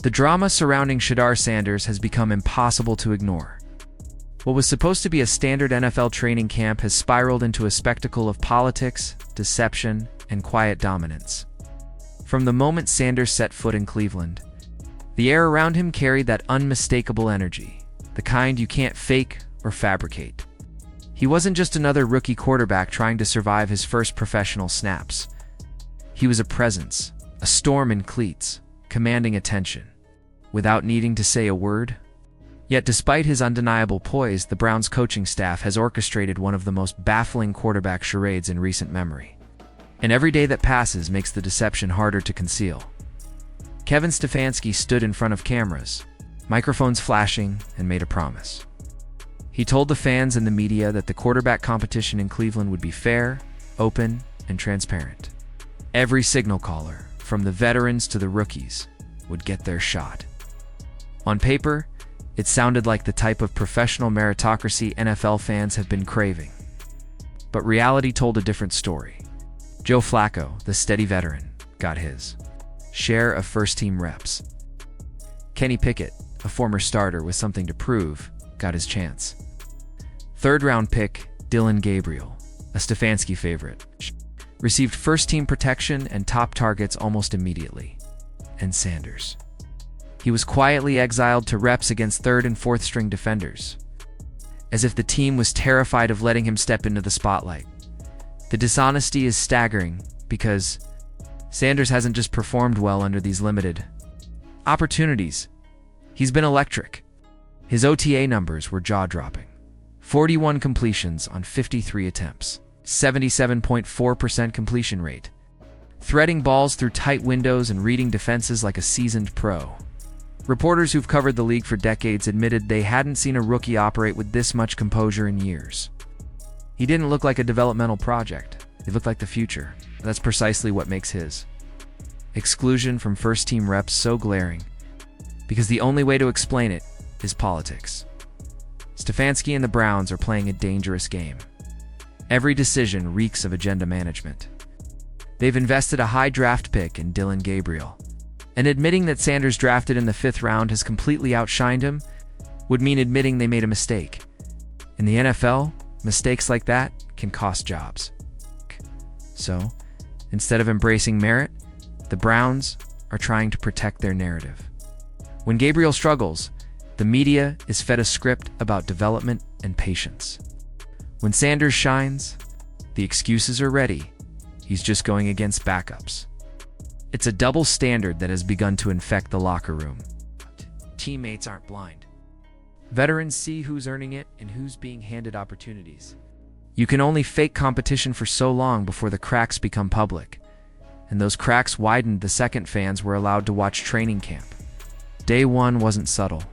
The drama surrounding Shadur Sanders has become impossible to ignore. What was supposed to be a standard NFL training camp has spiraled into a spectacle of politics, deception, and quiet dominance. From the moment Sanders set foot in Cleveland, the air around him carried that unmistakable energy, the kind you can't fake or fabricate. He wasn't just another rookie quarterback trying to survive his first professional snaps. He was a presence, a storm in cleats, commanding attention, without needing to say a word. Yet despite his undeniable poise, the Browns' coaching staff has orchestrated one of the most baffling quarterback charades in recent memory. And every day that passes makes the deception harder to conceal. Kevin Stefanski stood in front of cameras, microphones flashing, and made a promise. He told the fans and the media that the quarterback competition in Cleveland would be fair, open, and transparent. Every signal caller, from the veterans to the rookies, would get their shot. On paper, it sounded like the type of professional meritocracy NFL fans have been craving. But reality told a different story. Joe Flacco, the steady veteran, got his share of first-team reps. Kenny Pickett, a former starter with something to prove, got his chance. Third-round pick Dillon Gabriel, a Stefanski favorite, received first-team protection and top targets almost immediately. And Sanders. He was quietly exiled to reps against third and fourth-string defenders, as if the team was terrified of letting him step into the spotlight. The dishonesty is staggering because Sanders hasn't just performed well under these limited opportunities. He's been electric. His OTA numbers were jaw-dropping. 41 completions on 53 attempts, 77.4% completion rate, threading balls through tight windows and reading defenses like a seasoned pro. Reporters who've covered the league for decades admitted they hadn't seen a rookie operate with this much composure in years. He didn't look like a developmental project. He looked like the future. That's precisely what makes his exclusion from first-team reps so glaring, because the only way to explain it is politics. Stefanski and the Browns are playing a dangerous game. Every decision reeks of agenda management. They've invested a high draft pick in Dillon Gabriel, and admitting that Sanders drafted in the 5th round has completely outshined him would mean admitting they made a mistake. In the NFL, mistakes like that can cost jobs. So, instead of embracing merit, the Browns are trying to protect their narrative. When Gabriel struggles, the media is fed a script about development and patience. When Sanders shines, the excuses are ready. He's just going against backups. It's a double standard that has begun to infect the locker room. Teammates aren't blind. Veterans see who's earning it and who's being handed opportunities. You can only fake competition for so long before the cracks become public. And those cracks widened the second fans were allowed to watch training camp. Day one wasn't subtle.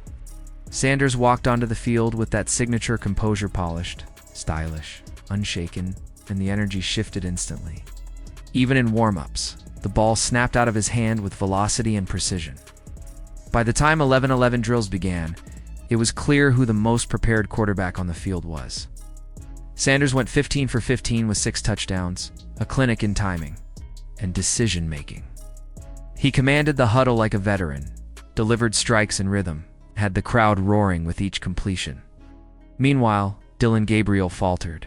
Sanders walked onto the field with that signature composure polished, stylish, unshaken, and the energy shifted instantly. Even in warm-ups, the ball snapped out of his hand with velocity and precision. By the time 11-11 drills began, it was clear who the most prepared quarterback on the field was. Sanders went 15 for 15 with 6 touchdowns, a clinic in timing and decision-making. He commanded the huddle like a veteran, delivered strikes in rhythm, had the crowd roaring with each completion. Meanwhile, Dillon Gabriel faltered.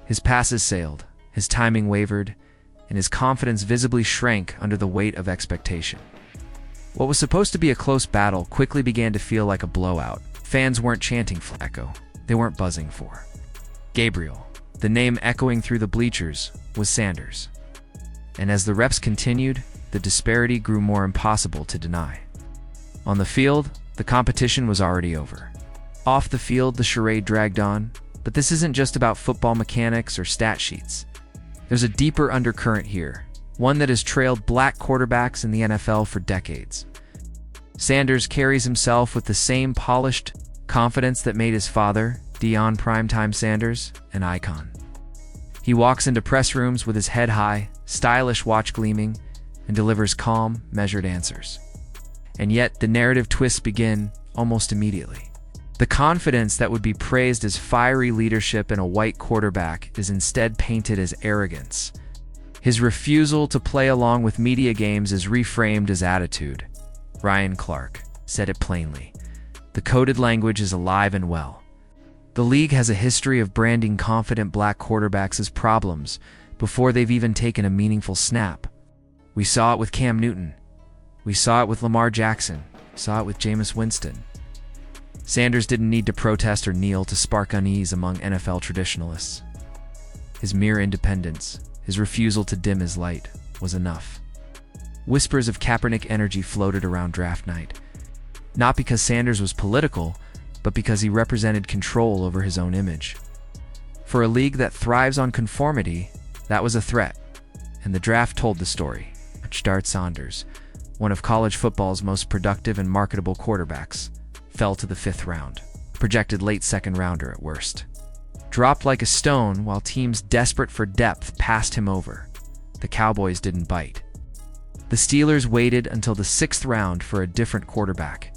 His passes sailed, his timing wavered, and his confidence visibly shrank under the weight of expectation. What was supposed to be a close battle quickly began to feel like a blowout. Fans weren't chanting Flacco. They weren't buzzing for Gabriel. The name echoing through the bleachers was Sanders. And as the reps continued, the disparity grew more impossible to deny. On the field, the competition was already over. Off the field, the charade dragged on, but this isn't just about football mechanics or stat sheets. There's a deeper undercurrent here, one that has trailed black quarterbacks in the NFL for decades. Sanders carries himself with the same polished confidence that made his father, Deion "Primetime" Sanders, an icon. He walks into press rooms with his head high, stylish watch gleaming, and delivers calm, measured answers. And yet, the narrative twists begin almost immediately. The confidence that would be praised as fiery leadership in a white quarterback is instead painted as arrogance. His refusal to play along with media games is reframed as attitude. Ryan Clark. said it plainly. The coded language is alive and well. The league has a history of branding confident black quarterbacks as problems before they've even taken a meaningful snap. We saw it with Cam Newton. We saw it with Lamar Jackson. We saw it with Jameis Winston. Sanders didn't need to protest or kneel to spark unease among NFL traditionalists. His mere independence, his refusal to dim his light, was enough. Whispers of Kaepernick energy floated around draft night, not because Sanders was political, but because he represented control over his own image. For a league that thrives on conformity, that was a threat, and the draft told the story. Shadur Sanders, one of college football's most productive and marketable quarterbacks, fell to the 5th round, projected late 2nd rounder at worst. Dropped like a stone while teams desperate for depth passed him over. The Cowboys didn't bite. The Steelers waited until the 6th round for a different quarterback.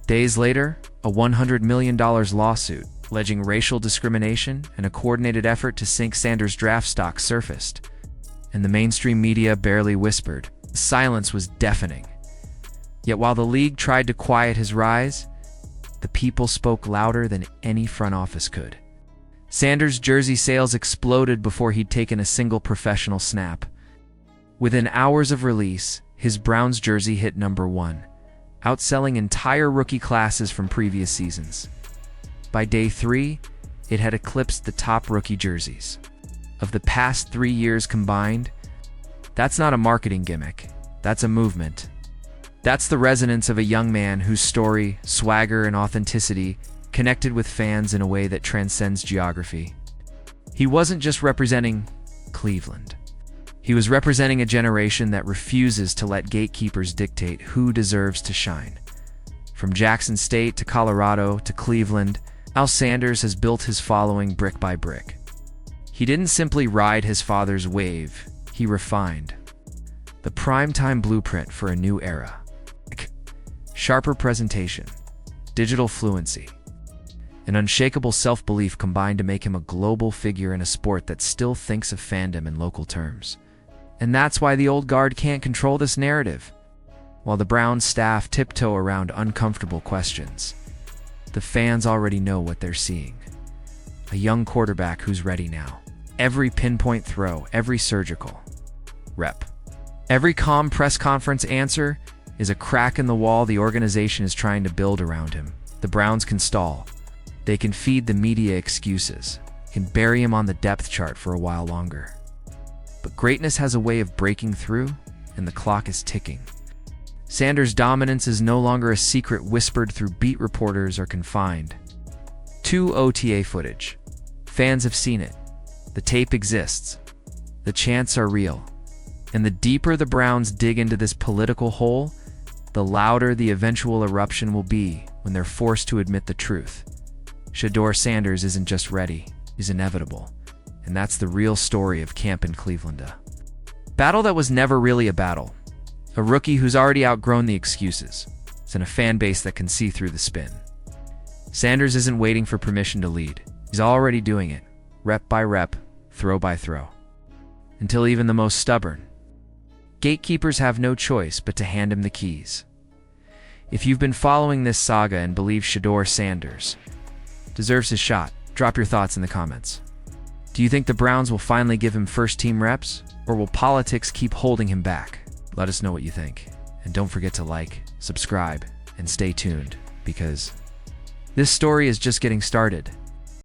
Days later, a $100 million lawsuit alleging racial discrimination and a coordinated effort to sink Sanders' draft stock surfaced, and the mainstream media barely whispered. Silence was deafening. Yet while the league tried to quiet his rise, the people spoke louder than any front office could. Sanders' jersey sales exploded before he'd taken a single professional snap. Within hours of release, his Browns jersey hit #1, outselling entire rookie classes from previous seasons. By day 3, it had eclipsed the top rookie jerseys of the past 3 years combined. That's not a marketing gimmick, that's a movement. That's the resonance of a young man whose story, swagger, and authenticity connected with fans in a way that transcends geography. He wasn't just representing Cleveland. He was representing a generation that refuses to let gatekeepers dictate who deserves to shine. From Jackson State to Colorado to Cleveland, Sanders has built his following brick by brick. He didn't simply ride his father's wave, he refined the primetime blueprint for a new era. Sharper presentation, digital fluency, and unshakable self-belief combined to make him a global figure in a sport that still thinks of fandom in local terms. And that's why the old guard can't control this narrative. While the Browns staff tiptoe around uncomfortable questions, the fans already know what they're seeing. A young quarterback who's ready now. Every pinpoint throw, every surgical rep, every calm press conference answer is a crack in the wall the organization is trying to build around him. The Browns can stall. They can feed the media excuses, can bury him on the depth chart for a while longer. But greatness has a way of breaking through, and the clock is ticking. Sanders' dominance is no longer a secret whispered through beat reporters or confined to OTA footage. Fans have seen it. The tape exists. The chants are real. And the deeper the Browns dig into this political hole, the louder the eventual eruption will be when they're forced to admit the truth. Shadur Sanders isn't just ready, he's inevitable. And that's the real story of camp in Cleveland. Battle that was never really a battle. A rookie who's already outgrown the excuses. It's in a fan base that can see through the spin. Sanders isn't waiting for permission to lead. He's already doing it, rep by rep, throw by throw. Until even the most stubborn gatekeepers have no choice but to hand him the keys. If you've been following this saga and believe Shadur Sanders deserves his shot, drop your thoughts in the comments. Do you think the Browns will finally give him first-team reps, or will politics keep holding him back? Let us know what you think. And don't forget to like, subscribe, and stay tuned, because this story is just getting started.